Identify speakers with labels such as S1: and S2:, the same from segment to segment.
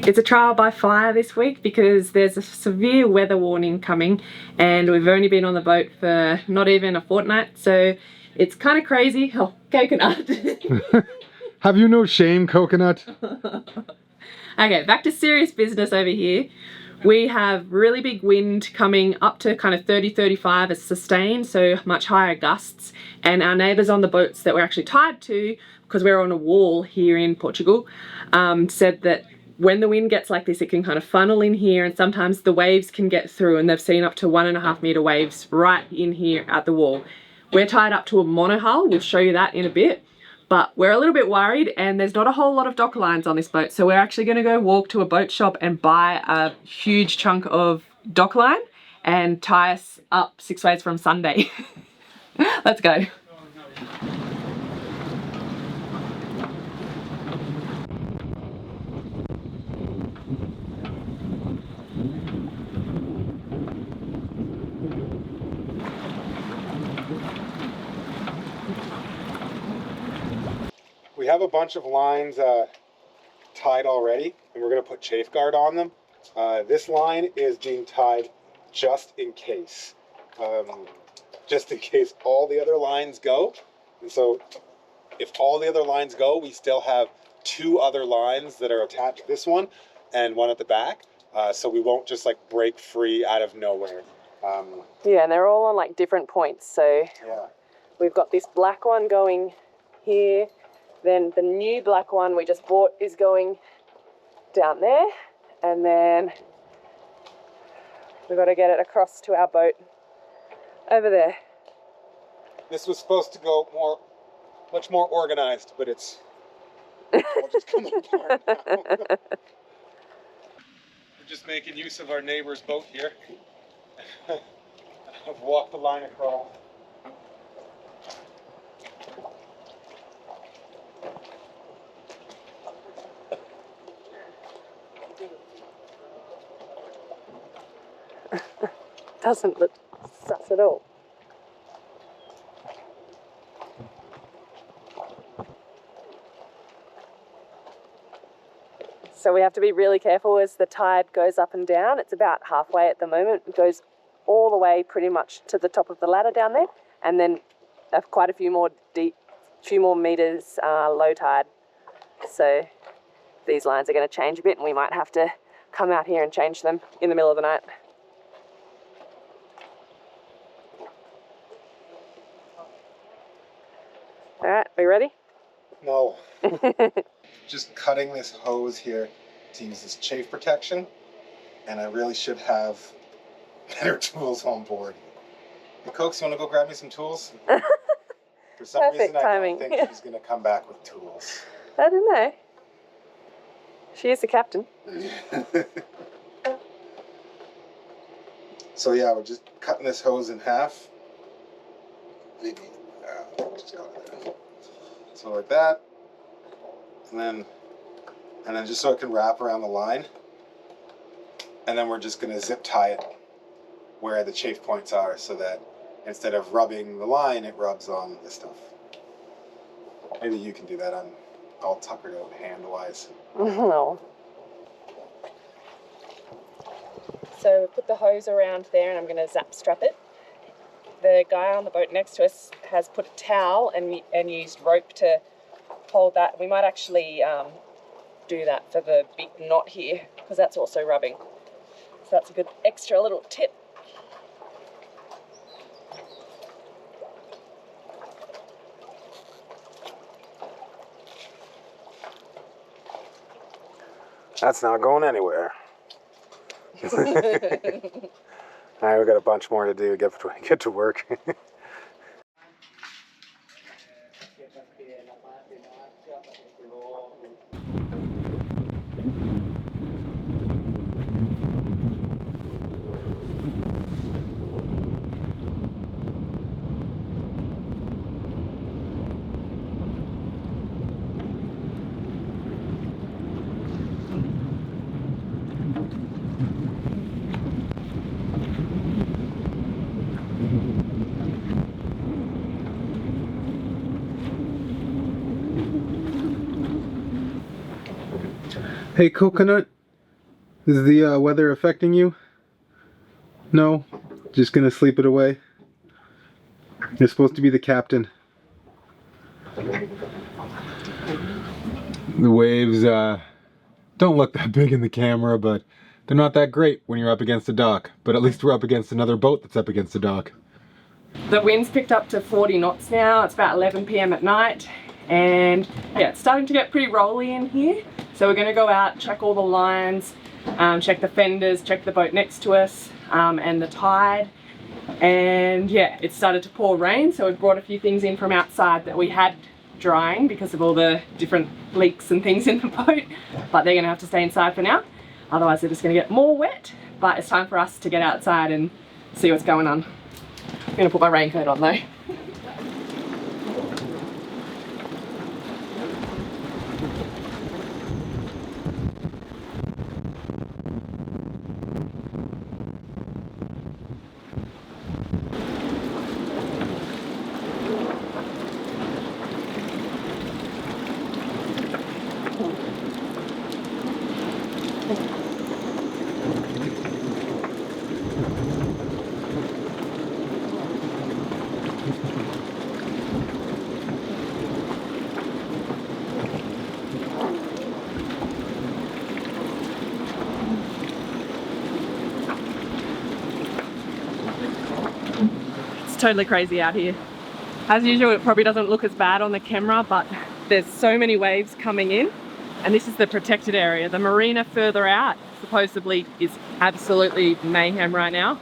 S1: It's a trial by fire this week because there's a severe weather warning coming and we've only been on the boat for not even a fortnight, so it's kind of crazy. Oh, coconut.
S2: Have you no shame, coconut?
S1: Okay, back to serious business over here. We have really big wind coming up to kind of 30-35 as sustained, so much higher gusts, and our neighbours on the boats that we're actually tied to, because we're on a wall here in Portugal, said that when the wind gets like this, it can kind of funnel in here and sometimes the waves can get through, and they've seen up to 1.5 metre waves right in here at the wall. We're tied up to a monohull, we'll show you that in a bit, but we're a little bit worried and there's not a whole lot of dock lines on this boat, so we're actually going to go walk to a boat shop and buy a huge chunk of dock line and tie us up 6 ways from Sunday. Let's go.
S2: We have a bunch of lines tied already, and we're going to put chafe guard on them. This line is being tied just in case all the other lines go. And so if all the other lines go, we still have 2 other lines that are attached to this one and one at the back, so we won't just like break free out of nowhere.
S1: Yeah, and they're all on like different points, so
S2: Yeah.
S1: we've got this black one going here. Then the new black one we just bought is going down there, and then we've got to get it across to our boat over there.
S2: This was supposed to go much more organized, but it's all just come apart now. We're just making use of our neighbor's boat here. I've walked the line across.
S1: Doesn't look sus at all. So we have to be really careful as the tide goes up and down. It's about halfway at the moment. It goes all the way pretty much to the top of the ladder down there, and then quite a few more meters low tide. So these lines are going to change a bit, and we might have to come out here and change them in the middle of the night. All right, are you ready?
S2: No. Just cutting this hose here to use this chafe protection, and I really should have better tools on board. Hey, Cokes, you want to go grab me some tools? For some
S1: Perfect
S2: reason,
S1: timing.
S2: I don't think she's going to come back with tools.
S1: I don't know. She is the captain.
S2: So yeah, we're just cutting this hose in half. Maybe, just got it there. So like that, and then just so it can wrap around the line, and then we're just going to zip tie it where the chafe points are, so that instead of rubbing the line, it rubs on this stuff. Maybe you can do that. I'm all tuckered out hand-wise.
S1: No. So we put the hose around there, and I'm going to zap strap it. The guy on the boat next to us has put a towel and used rope to hold that. We might actually do that for the big knot here, because that's also rubbing. So that's a good extra little tip.
S2: That's not going anywhere. All right, we've got a bunch more to do to get to work. Hey, Coconut, Is the weather affecting you? No? Just gonna sleep it away? You're supposed to be the captain. The waves don't look that big in the camera, but they're not that great when you're up against a dock. But at least we're up against another boat that's up against a dock.
S1: The wind's picked up to 40 knots now. It's about 11 p.m. at night, and yeah, it's starting to get pretty rolly in here. So we're going to go out, check all the lines, check the fenders, check the boat next to us, and the tide. And yeah, it started to pour rain, so we've brought a few things in from outside that we had drying because of all the different leaks and things in the boat, but they're going to have to stay inside for now. Otherwise they're just going to get more wet. But it's time for us to get outside and see what's going on. I'm going to put my raincoat on though. Totally crazy out here. As usual, it probably doesn't look as bad on the camera, but there's so many waves coming in, and this is the protected area. The marina further out supposedly is absolutely mayhem right now.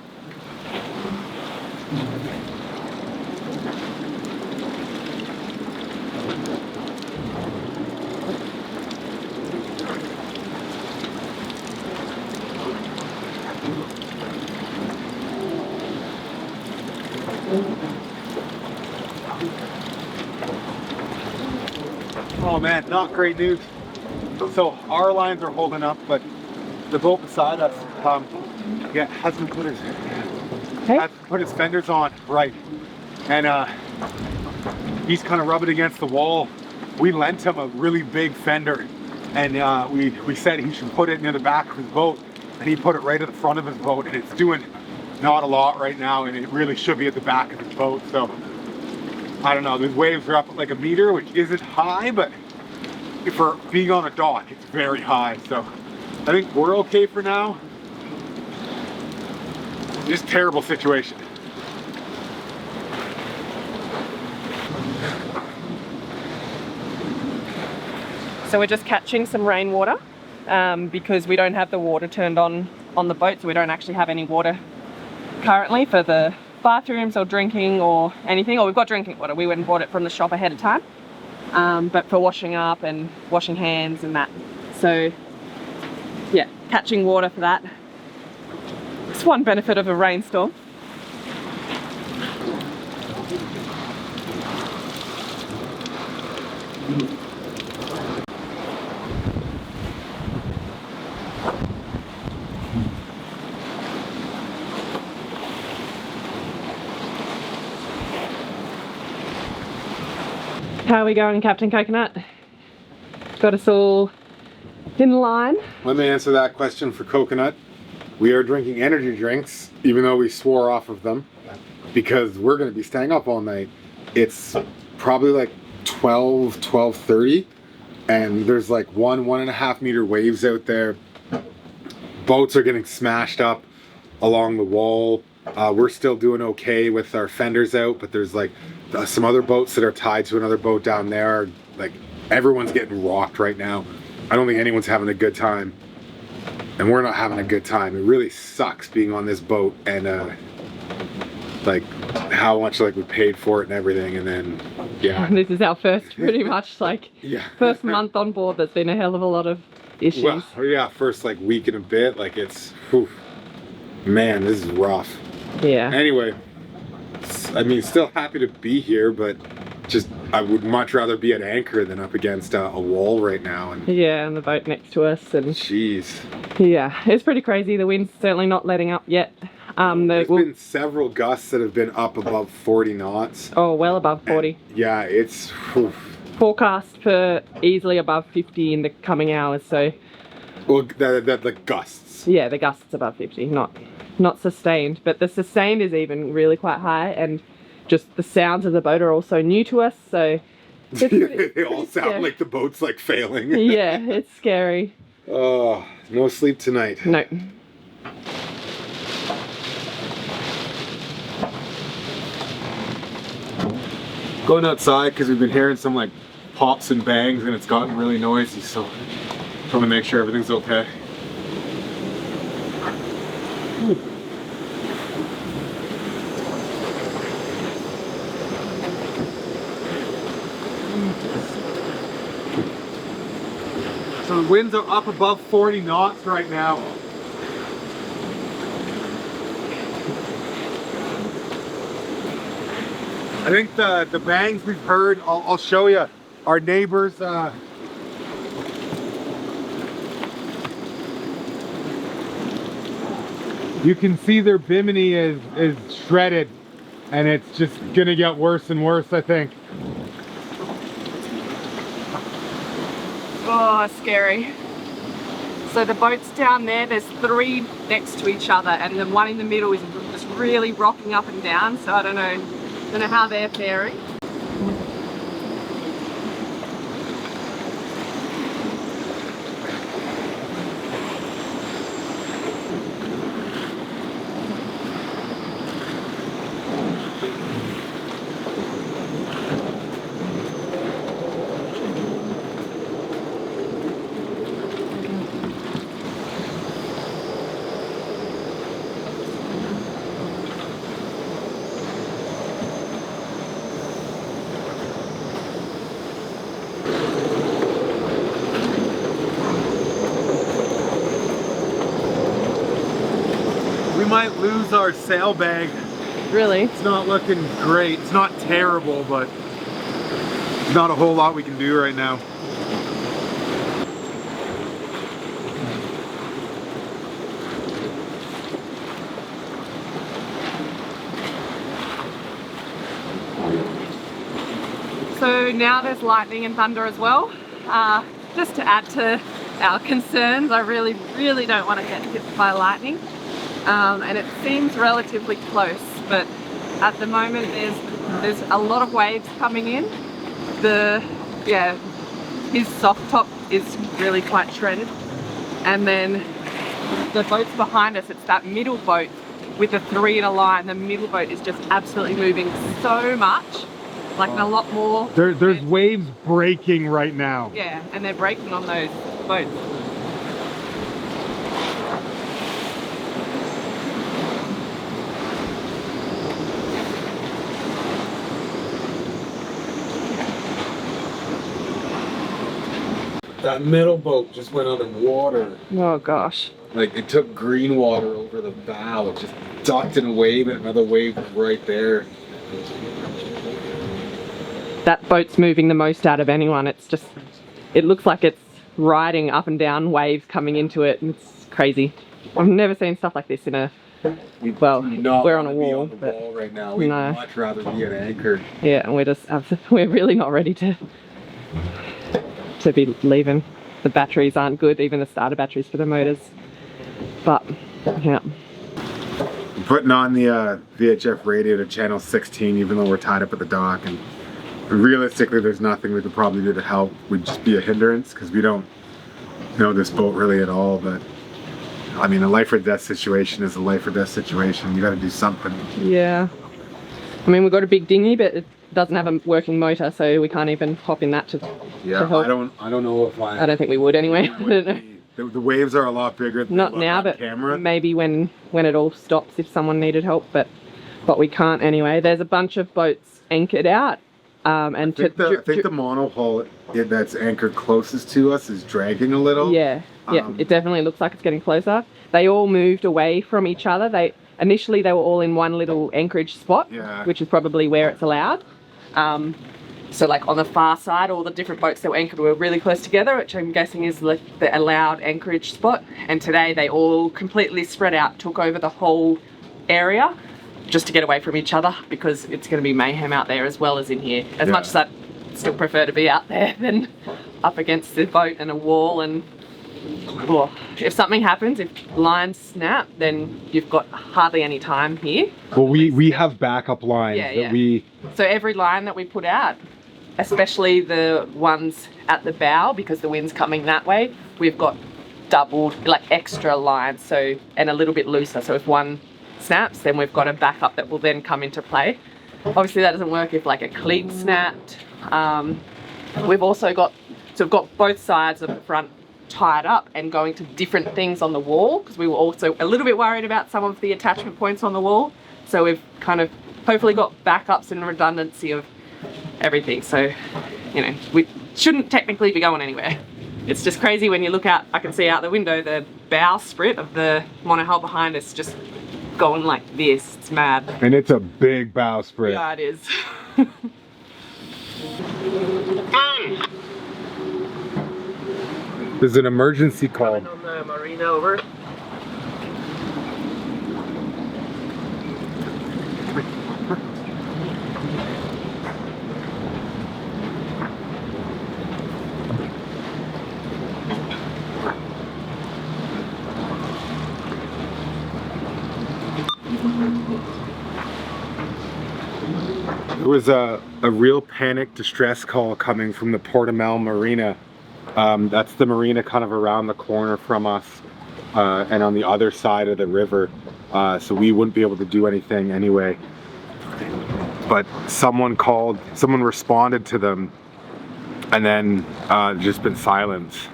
S2: Oh man, not great news. So our lines are holding up, but the boat beside us, yeah, hasn't put his fenders on right, and he's kind of rubbing against the wall. We lent him a really big fender, and we said he should put it near the back of his boat, and he put it right at the front of his boat, and it's doing not a lot right now, and it really should be at the back of his boat. So I don't know, these waves are up at like a meter, which isn't high, but for being on a dock, it's very high. So I think we're okay for now. Just terrible situation.
S1: So we're just catching some rainwater because we don't have the water turned on the boat, so we don't actually have any water currently for the bathrooms or drinking or anything. Or we've got drinking water. We went and bought it from the shop ahead of time, but for washing up and washing hands and that. So yeah, catching water for that. It's one benefit of a rainstorm. How are we going, Captain Coconut? Got us all in line.
S2: Let me answer that question for Coconut. We are drinking energy drinks, even though we swore off of them, because we're going to be staying up all night. It's probably like 12:30, and there's like 1.5 meter waves out there. Boats are getting smashed up along the wall. We're still doing okay with our fenders out, but there's like some other boats that are tied to another boat down there. Like, everyone's getting rocked right now. I don't think anyone's having a good time, and we're not having a good time. It really sucks being on this boat, and like how much like we paid for it and everything, and then yeah.
S1: This is our first pretty much like first month on board. There's been a hell of a lot of issues.
S2: Well, yeah, first like week and a bit, like it's, whew, man, this is rough.
S1: Yeah.
S2: Anyway, I mean, still happy to be here, but just I would much rather be at anchor than up against a wall right now. And
S1: yeah, and the boat next to us, and
S2: jeez.
S1: Yeah, it's pretty crazy. The wind's certainly not letting up yet.
S2: There's been several gusts that have been up above 40 knots.
S1: Oh, well above 40.
S2: And yeah, it's whew.
S1: Forecast for easily above 50 in the coming hours, so
S2: Well, the gusts.
S1: Yeah, the gusts above 50, not sustained, but the sustained is even really quite high, and just the sounds of the boat are also new to us, so
S2: They all sound like the boat's like failing.
S1: Yeah, it's scary.
S2: Oh, no sleep tonight.
S1: No.
S2: Going outside because we've been hearing some like pops and bangs and it's gotten really noisy, so trying to make sure everything's okay. So the winds are up above 40 knots right now. I think the bangs we've heard, I'll show you our neighbors. You can see their bimini is shredded, and it's just gonna get worse and worse, I think.
S1: Oh, scary. So the boats down there, there's 3 next to each other, and the one in the middle is just really rocking up and down, so I don't know how they're faring.
S2: We might lose our sail bag.
S1: Really?
S2: It's not looking great. It's not terrible, but there's not a whole lot we can do right now.
S1: So now there's lightning and thunder as well. Just to add to our concerns, I really don't want to get hit by lightning. And it seems relatively close, but at the moment there's a lot of waves coming in. His soft top is really quite shredded, and then the boats behind us, it's that middle boat with the 3 in a line. The middle boat is just absolutely moving so much, like a lot more.
S2: There's waves breaking right now.
S1: Yeah, and they're breaking on those boats.
S2: That middle boat just went underwater.
S1: Oh gosh.
S2: Like it took green water over the bow. It just ducked in a wave and another wave right there.
S1: That boat's moving the most out of anyone. It looks like it's riding up and down waves coming into it. It's crazy. I've never seen stuff like this in a, well, we're on a wall.
S2: Wall right now. We'd much rather be at anchor.
S1: Yeah, and we're really not ready to be leaving. The batteries aren't good, even the starter batteries for the motors. But, yeah.
S2: I'm putting on the VHF radio to channel 16, even though we're tied up at the dock. And realistically, there's nothing we could probably do to help. We'd just be a hindrance, because we don't know this boat really at all. But, I mean, a life or death situation is a life or death situation. You gotta do something.
S1: Yeah. I mean, we've got a big dinghy, but it doesn't have a working motor, so we can't even hop in that to help.
S2: I don't know if
S1: I don't think we would anyway. I don't know.
S2: The waves are a lot bigger than
S1: not now, but
S2: camera.
S1: Maybe when it all stops, if someone needed help, but we can't anyway. There's a bunch of boats anchored out, and I think
S2: the monohull that's anchored closest to us is dragging a little.
S1: Yeah, it definitely looks like it's getting closer. They all moved away from each other. Initially they were all in one little anchorage spot, which is probably where it's allowed. So like on the far side, all the different boats that were anchored were really close together, which I'm guessing is like the allowed anchorage spot. And today they all completely spread out, took over the whole area just to get away from each other, because it's going to be mayhem out there as well as in here. As much as I'd still prefer to be out there than up against the boat and a wall and well, if something happens, if lines snap, then you've got hardly any time here.
S2: Well, we have backup lines that we...
S1: So every line that we put out, especially the ones at the bow, because the wind's coming that way, we've got doubled, like extra lines, so, and a little bit looser. So if one snaps, then we've got a backup that will then come into play. Obviously that doesn't work if like a cleat snapped. We've also got, so we've got both sides of the front tied up and going to different things on the wall, because we were also a little bit worried about some of the attachment points on the wall. So we've kind of hopefully got backups and redundancy of everything. So, you know, we shouldn't technically be going anywhere. It's just crazy when you look out, I can see out the window, the bow sprit of the monohull behind us just going like this. It's mad.
S2: And it's a big bow sprit.
S1: Yeah, it is.
S2: There's an emergency call.
S1: On the marina over.
S2: There was a real panic distress call coming from the Portugal marina. That's the marina kind of around the corner from us and on the other side of the river. So we wouldn't be able to do anything anyway. But someone responded to them, and then just been silence.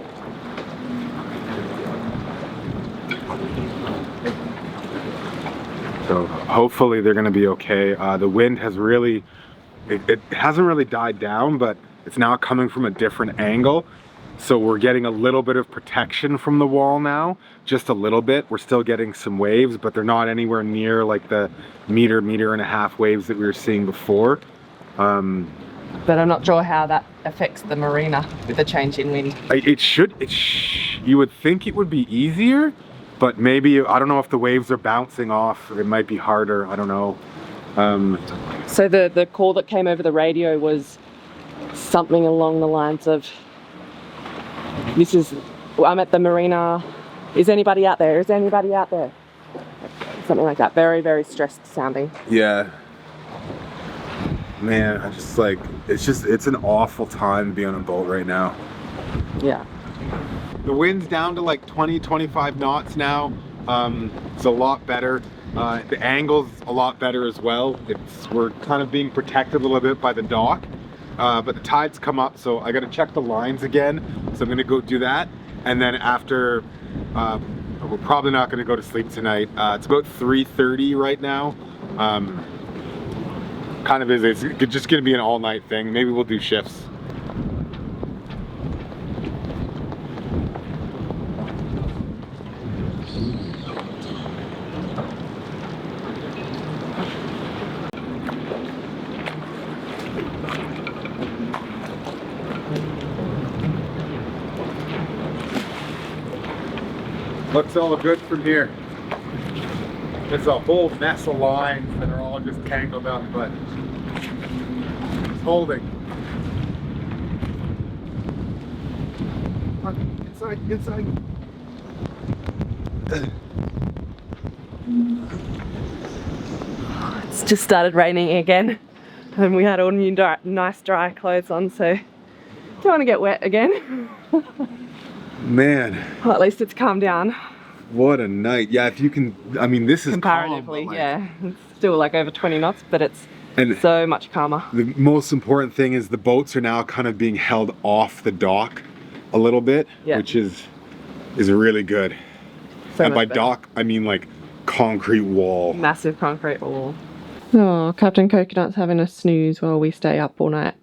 S2: So hopefully they're going to be okay. The wind has really, it hasn't really died down, but it's now coming from a different angle. So we're getting a little bit of protection from the wall now, just a little bit. We're still getting some waves, but they're not anywhere near like the meter and a half waves that we were seeing before.
S1: But I'm not sure how that affects the marina with the change in wind.
S2: You would think it would be easier, but maybe, I don't know if the waves are bouncing off, it might be harder, I don't know.
S1: So the call that came over the radio was something along the lines of, I'm at the marina, is anybody out there? Is anybody out there? Something like that, very, very stressed sounding.
S2: Yeah. Man, I just like, it's an awful time to be on a boat right now.
S1: Yeah.
S2: The wind's down to like 20-25 knots now. It's a lot better. The angle's a lot better as well. We're kind of being protected a little bit by the dock, but the tide's come up, so I gotta check the lines again. So I'm gonna go do that, and then after, we're probably not gonna go to sleep tonight. It's about 3:30 right now. Kind of it's just gonna be an all-night thing. Maybe we'll do shifts. Looks all good from here. There's a whole mess of lines that are all just tangled up, but it's holding. Inside.
S1: It's just started raining again, and we had all new nice dry clothes on, so don't want to get wet again.
S2: Man.
S1: Well, at least it's calmed down.
S2: What a night. Yeah, if you can, I mean, this is
S1: comparatively,
S2: calm,
S1: yeah. It's still like over 20 knots, but it's so much calmer.
S2: The most important thing is the boats are now kind of being held off the dock a little bit, which is really good.
S1: So
S2: and by dock, I mean like concrete wall.
S1: Massive concrete wall. Oh, Captain Coconut's having a snooze while we stay up all night.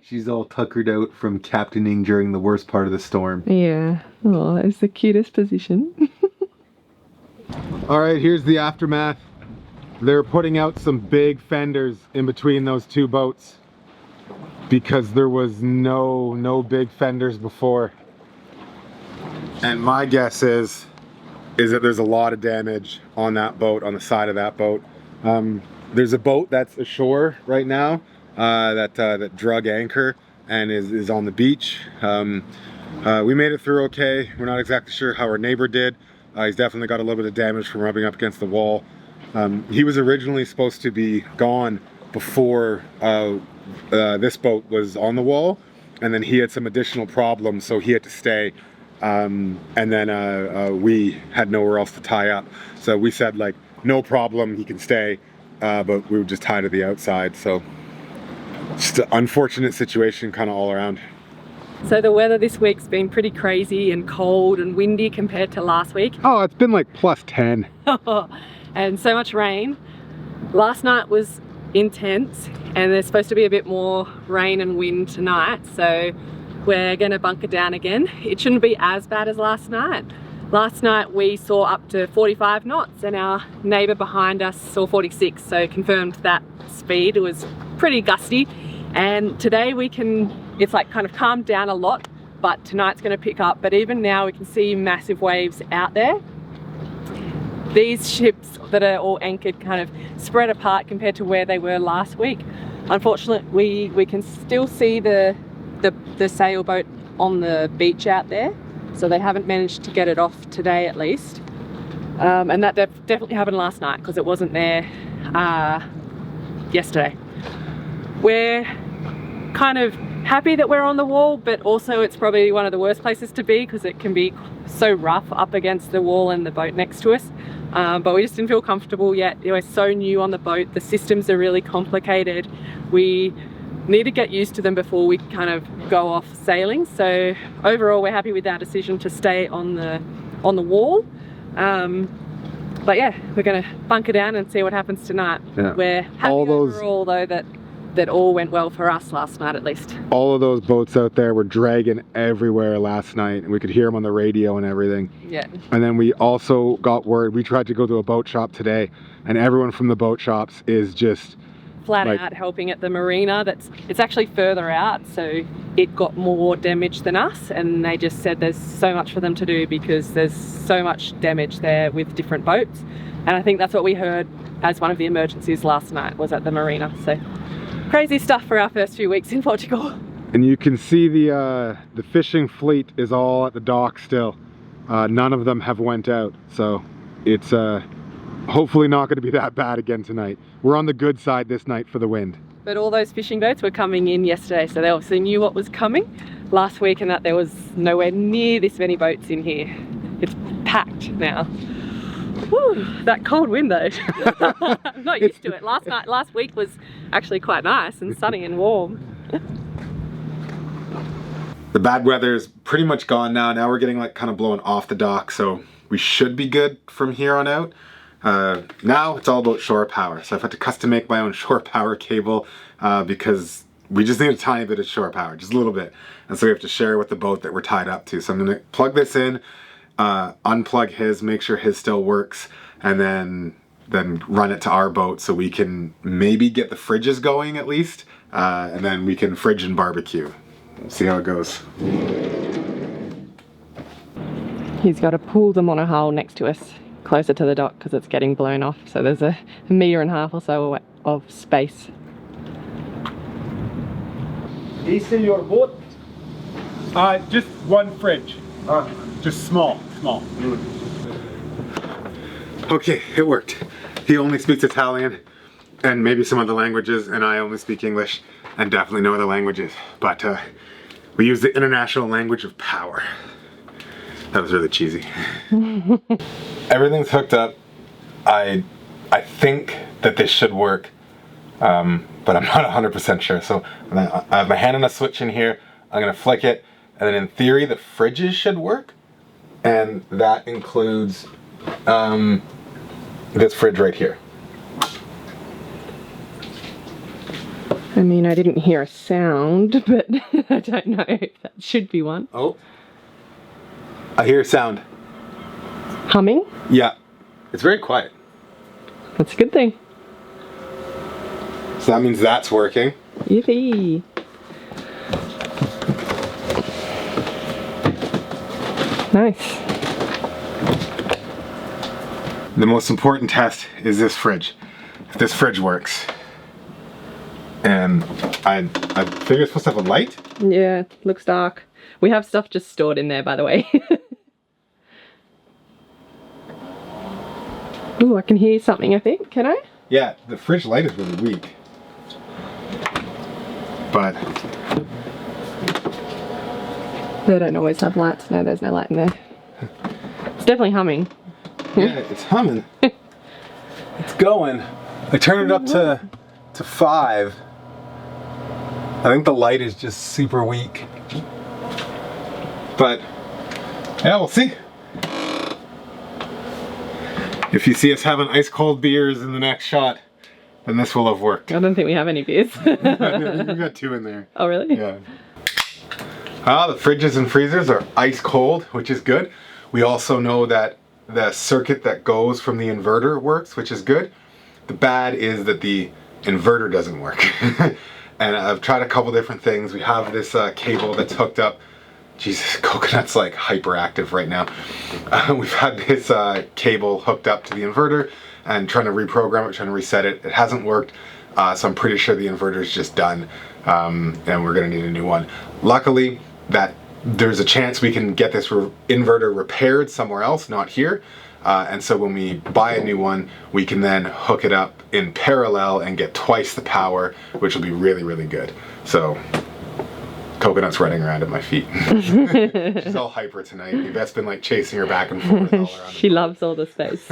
S2: She's all tuckered out from captaining during the worst part of the storm.
S1: Yeah. Oh, it's the cutest position.
S2: All right, here's the aftermath. They're putting out some big fenders in between those two boats because there was no big fenders before. And my guess is that there's a lot of damage on that boat, on the side of that boat. There's a boat that's ashore right now that drug anchor and is on the beach. We made it through okay. We're not exactly sure how our neighbor did. He's definitely got a little bit of damage from rubbing up against the wall. He was originally supposed to be gone before this boat was on the wall, and then he had some additional problems, so he had to stay. And then we had nowhere else to tie up. So we said, like, no problem, he can stay, but we would just tie to the outside. So just an unfortunate situation kind of all around.
S1: So the weather this week's been pretty crazy and cold and windy compared to last week.
S2: Oh, it's been like +10.
S1: And so much rain. Last night was intense, and there's supposed to be a bit more rain and wind tonight, so we're gonna bunker down again. It shouldn't be as bad as last night. Last night we saw up to 45 knots and our neighbour behind us saw 46, so confirmed that speed. It was pretty gusty, and today it's like kind of calmed down a lot, but tonight's gonna pick up. But even now we can see massive waves out there. These ships that are all anchored kind of spread apart compared to where they were last week. Unfortunately, we can still see the sailboat on the beach out there, so they haven't managed to get it off today at least. And that definitely happened last night because it wasn't there yesterday. We're kind of happy that we're on the wall, but also it's probably one of the worst places to be because it can be so rough up against the wall and the boat next to us. But we just didn't feel comfortable yet. We're so new on the boat, the systems are really complicated. We need to get used to them before we kind of go off sailing. So overall we're happy with our decision to stay on the wall. But yeah, we're gonna bunker down and see what happens tonight. Yeah. We're happy overall though that all went well for us last night at least.
S2: All of those boats out there were dragging everywhere last night, and we could hear them on the radio and everything.
S1: Yeah.
S2: And then we also got word, we tried to go to a boat shop today, and everyone from the boat shops is just
S1: flat out helping at the marina. It's actually further out, so it got more damage than us, and they just said there's so much for them to do because there's so much damage there with different boats. And I think that's what we heard as one of the emergencies last night, was at the marina. So crazy stuff for our first few weeks in Portugal.
S2: And you can see the fishing fleet is all at the dock still. None of them have went out, so it's hopefully not going to be that bad again tonight. We're on the good side this night for the wind.
S1: But all those fishing boats were coming in yesterday, so they obviously knew what was coming last week, and that there was nowhere near this many boats in here. It's packed now. Whew, that cold wind though. I'm not used to it. Last week was actually quite nice and sunny and warm.
S2: The bad weather is pretty much gone now. Now we're getting like kind of blowing off the dock, so we should be good from here on out. Now it's all about shore power. So I've had to custom make my own shore power cable because we just need a tiny bit of shore power, just a little bit. And so we have to share with the boat that we're tied up to. So I'm gonna plug this in, unplug his, make sure his still works, and then run it to our boat so we can maybe get the fridges going at least, and then we can fridge and barbecue. See how it goes.
S1: He's got to pull them on a hull next to us, closer to the dock because it's getting blown off. So there's a metre and a half or so of space.
S3: Is in your boat? Just one fridge. Just small.
S2: Okay, it worked. He only speaks Italian and maybe some other languages, and I only speak English and definitely no other languages. But we use the international language of power. That was really cheesy. Everything's hooked up. I think that this should work, but I'm not 100% sure. So I have my hand on a switch in here. I'm gonna flick it, and then in theory the fridges should work, and that includes this fridge right here.
S1: I mean, I didn't hear a sound, but I don't know if that should be one.
S2: Oh, I hear a sound.
S1: Humming?
S2: Yeah, it's very quiet.
S1: That's a good thing.
S2: So that means that's working.
S1: Yippee! Nice.
S2: The most important test is this fridge. If this fridge works. And I figure it's supposed to have a light?
S1: Yeah, looks dark. We have stuff just stored in there, by the way. Ooh, I can hear something, I think. Can I?
S2: Yeah, the fridge light is really weak. But
S1: they don't always have lights. No, there's no light in there. It's definitely humming.
S2: yeah, it's humming. It's going. I turned it up to 5. I think the light is just super weak. But yeah, we'll see. If you see us having ice cold beers in the next shot, then this will have worked.
S1: I don't think we have any beers.
S2: We got 2 in there.
S1: Oh, really?
S2: Yeah. The fridges and freezers are ice cold, which is good. We also know that the circuit that goes from the inverter works, which is good. The bad is that the inverter doesn't work. And I've tried a couple different things. We have this cable that's hooked up. Jesus, Coconut's like hyperactive right now. We've had this cable hooked up to the inverter and trying to reprogram it, trying to reset it. It hasn't worked, so I'm pretty sure the inverter's just done, and we're gonna need a new one. Luckily, that there's a chance we can get this inverter repaired somewhere else, not here. And so when we buy a new one, we can then hook it up in parallel and get twice the power, which will be really, really good. So Coconut's running around at my feet. She's all hyper tonight. Yvette's been like chasing her back and forth all around.
S1: She loves all the space.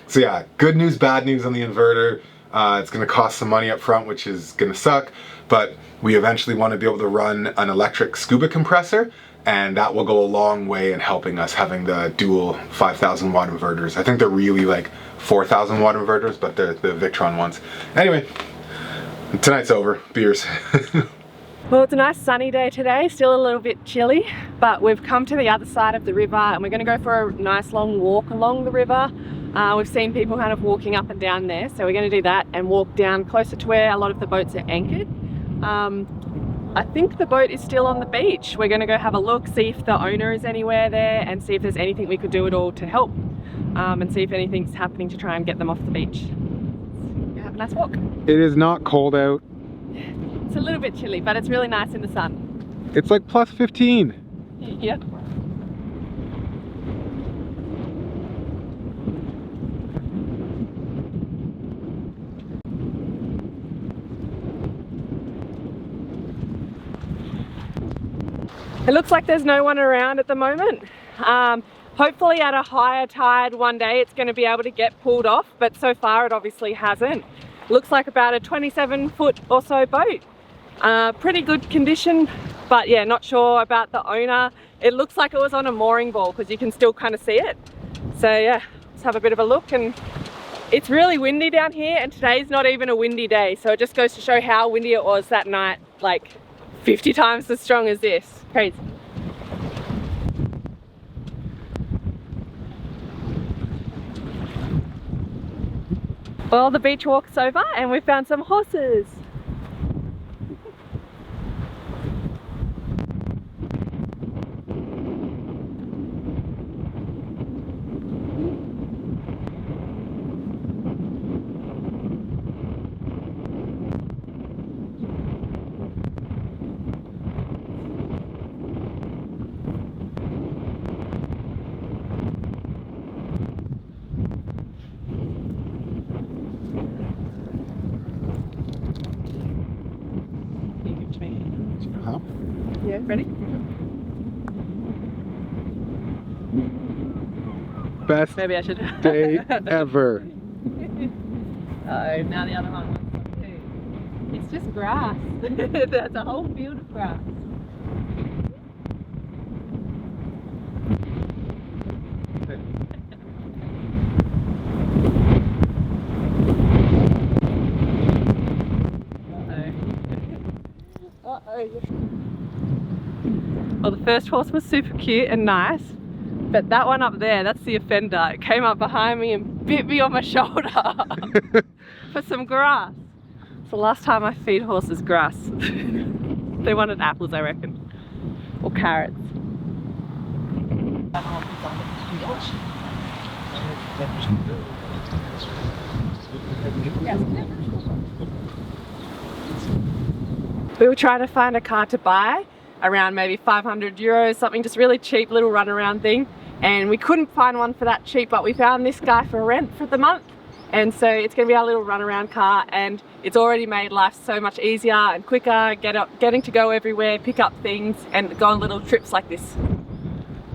S2: So yeah, good news, bad news on the inverter. It's going to cost some money up front, which is going to suck, but we eventually want to be able to run an electric scuba compressor, and that will go a long way in helping us having the dual 5,000 watt inverters. I think they're really like 4,000 watt inverters, but they're the Victron ones. Anyway, tonight's over. Beers.
S1: Well, it's a nice sunny day today, still a little bit chilly, but we've come to the other side of the river and we're going to go for a nice long walk along the river. We've seen people kind of walking up and down there, so we're going to do that and walk down closer to where a lot of the boats are anchored. I think the boat is still on the beach. We're going to go have a look, see if the owner is anywhere there and see if there's anything we could do at all to help, and see if anything's happening to try and get them off the beach. Have a nice walk.
S2: It is not cold out.
S1: It's a little bit chilly, but it's really nice in the sun.
S2: It's like plus 15.
S1: Yep. It looks like there's no one around at the moment. Hopefully at a higher tide one day it's going to be able to get pulled off, but so far it obviously hasn't. Looks like about a 27-foot or so boat. Pretty good condition, but yeah, not sure about the owner. It looks like it was on a mooring ball because you can still kind of see it. So yeah, let's have a bit of a look. And it's really windy down here, and today's not even a windy day, so it just goes to show how windy it was that night, like 50 times as strong as this. Crazy. Well, the beach walk's over and we found some horses. Yeah, ready?
S2: Best
S1: Maybe I should.
S2: day ever.
S1: Oh, now the other one wants some too. It's just grass. There's a whole field of grass. Well, the first horse was super cute and nice, but that one up there, that's the offender. It came up behind me and bit me on my shoulder for some grass. It's the last time I feed horses grass. They wanted apples, I reckon, or carrots. We were trying to find a car to buy, around maybe 500 euros, something just really cheap little runaround thing. And we couldn't find one for that cheap, but we found this guy for rent for the month. And so it's going to be our little runaround car, and it's already made life so much easier and quicker, getting to go everywhere, pick up things and go on little trips like this.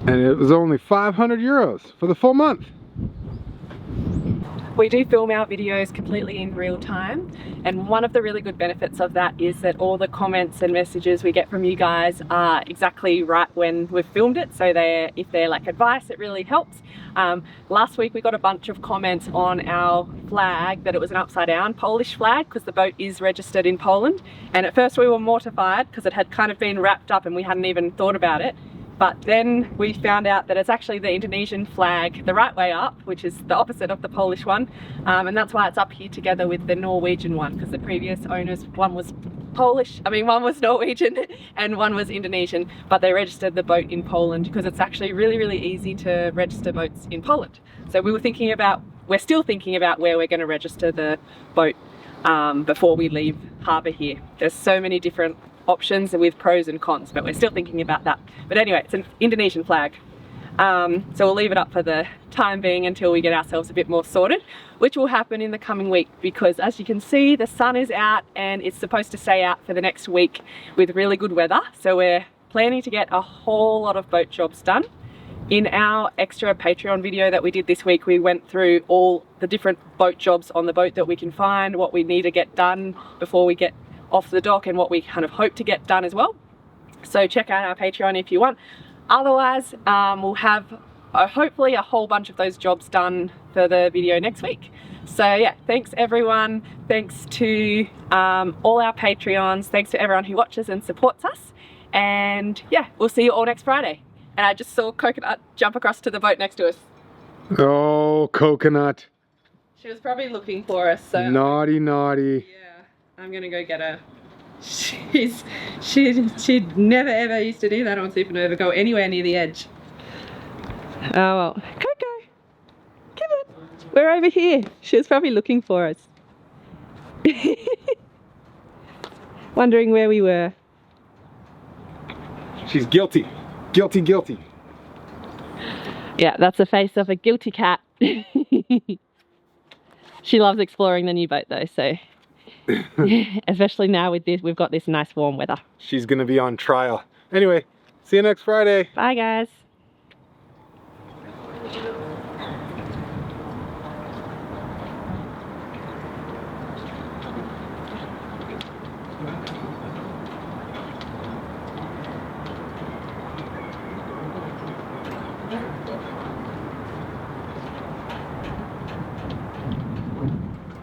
S2: And it was only 500 euros for the full month.
S1: We do film our videos completely in real time, and one of the really good benefits of that is that all the comments and messages we get from you guys are exactly right when we've filmed it, so if they're like advice, it really helps. Last week we got a bunch of comments on our flag that it was an upside down Polish flag because the boat is registered in Poland, and at first we were mortified because it had kind of been wrapped up and we hadn't even thought about it. But then we found out that it's actually the Indonesian flag the right way up, which is the opposite of the Polish one, and that's why it's up here together with the Norwegian one, because the previous owners, one was Norwegian and one was Indonesian, but they registered the boat in Poland because it's actually really easy to register boats in Poland. So we're still thinking about where we're going to register the boat before we leave harbour here. There's so many different options with pros and cons, but we're still thinking about that. But anyway, it's an Indonesian flag. So we'll leave it up for the time being until we get ourselves a bit more sorted, which will happen in the coming week, because as you can see, the sun is out and it's supposed to stay out for the next week with really good weather. So we're planning to get a whole lot of boat jobs done. In our extra Patreon video that we did this week, we went through all the different boat jobs on the boat that we can find, what we need to get done before we get off the dock, and what we kind of hope to get done as well. So check out our Patreon if you want. Otherwise, we'll have hopefully a whole bunch of those jobs done for the video next week. So yeah, thanks everyone. Thanks to all our Patreons. Thanks to everyone who watches and supports us. And yeah, we'll see you all next Friday. And I just saw Coconut jump across to the boat next to us.
S2: Oh, Coconut.
S1: She was probably looking for us, so...
S2: Naughty.
S1: Yeah, I'm gonna go get her. She never ever used to do that on Supernova, go anywhere near the edge. Oh well. Coco! Come on! We're over here. She was probably looking for us. Wondering where we were.
S2: She's guilty. Guilty.
S1: Yeah, that's the face of a guilty cat. She loves exploring the new boat though, so especially now with this, we've got this nice warm weather.
S2: She's gonna be on trial. Anyway, see you next Friday.
S1: Bye guys.